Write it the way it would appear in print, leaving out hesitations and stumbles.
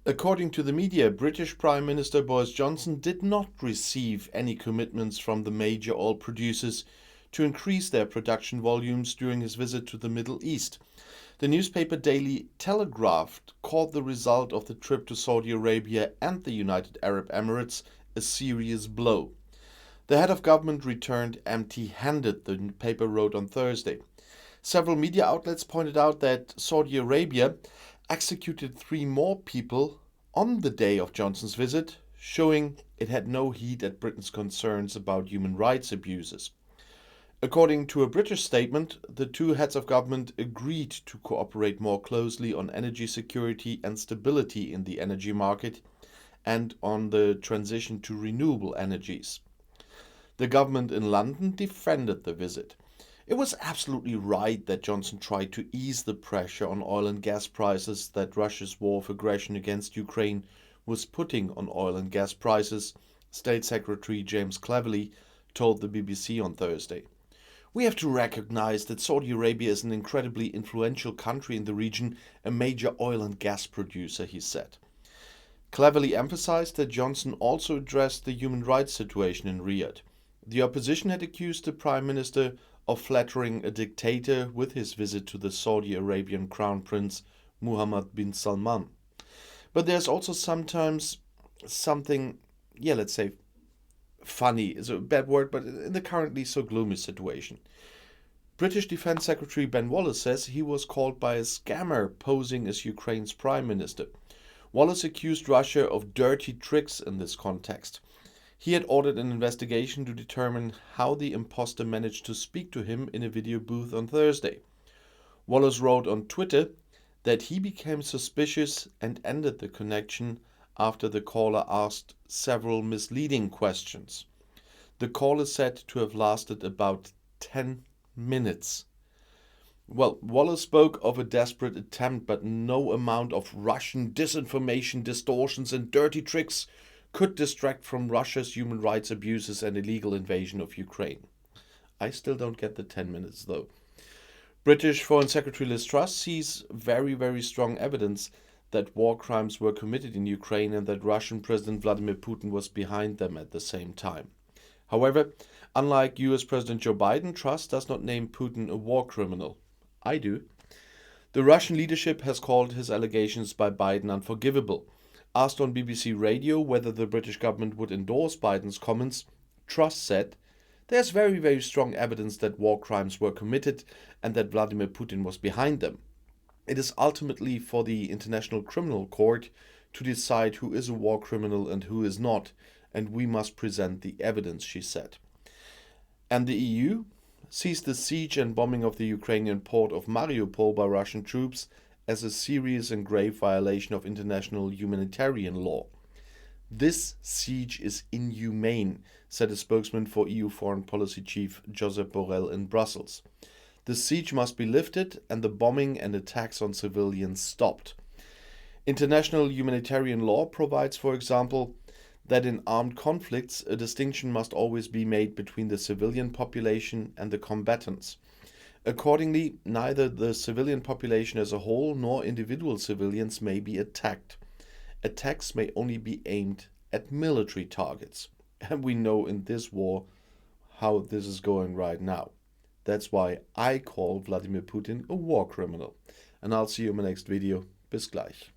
According to the media, British Prime Minister Boris Johnson did not receive any commitments from the major oil producers to increase their production volumes during his visit to the Middle East. The newspaper Daily Telegraph called the result of the trip to Saudi Arabia and the United Arab Emirates a serious blow. The head of government returned empty-handed, the paper wrote on Thursday. Several media outlets pointed out that Saudi Arabia executed 3 more people on the day of Johnson's visit, showing it had no heed at Britain's concerns about human rights abuses. According to a British statement, the 2 heads of government agreed to cooperate more closely on energy security and stability in the energy market and on the transition to renewable energies. The government in London defended the visit. It was absolutely right that Johnson tried to ease the pressure on oil and gas prices that Russia's war of aggression against Ukraine was putting on oil and gas prices, State Secretary James Cleverly told the BBC on Thursday. We have to recognize that Saudi Arabia is an incredibly influential country in the region, a major oil and gas producer, he said. Cleverly emphasized that Johnson also addressed the human rights situation in Riyadh. The opposition had accused the Prime Minister of flattering a dictator with his visit to the Saudi Arabian Crown Prince Mohammed bin Salman. But there's also sometimes something, let's say, funny is a bad word, but in the currently so gloomy situation. British Defense Secretary Ben Wallace says he was called by a scammer posing as Ukraine's prime minister. Wallace accused Russia of dirty tricks in this context. He had ordered an investigation to determine how the imposter managed to speak to him in a video booth on Thursday. Wallace wrote on Twitter that he became suspicious and ended the connection after the caller asked several misleading questions. The call is said to have lasted about 10 minutes. Well, Wallace spoke of a desperate attempt, but no amount of Russian disinformation, distortions and dirty tricks could distract from Russia's human rights abuses and illegal invasion of Ukraine. I still don't get the 10 minutes though. British Foreign Secretary Liz Truss sees very, very strong evidence that war crimes were committed in Ukraine and that Russian President Vladimir Putin was behind them at the same time. However, unlike US President Joe Biden, Truss does not name Putin a war criminal. I do. The Russian leadership has called his allegations by Biden unforgivable. Asked on BBC Radio whether the British government would endorse Biden's comments, Truss said, "There's very, very strong evidence that war crimes were committed and that Vladimir Putin was behind them. It is ultimately for the International Criminal Court to decide who is a war criminal and who is not, and we must present the evidence," she said. And the EU sees the siege and bombing of the Ukrainian port of Mariupol by Russian troops as a serious and grave violation of international humanitarian law. "This siege is inhumane," said a spokesman for EU Foreign Policy Chief Josep Borrell in Brussels. The siege must be lifted and the bombing and attacks on civilians stopped. International humanitarian law provides, for example, that in armed conflicts a distinction must always be made between the civilian population and the combatants. Accordingly, neither the civilian population as a whole nor individual civilians may be attacked. Attacks may only be aimed at military targets. And we know in this war how this is going right now. That's why I call Vladimir Putin a war criminal. And I'll see you in my next video. Bis gleich.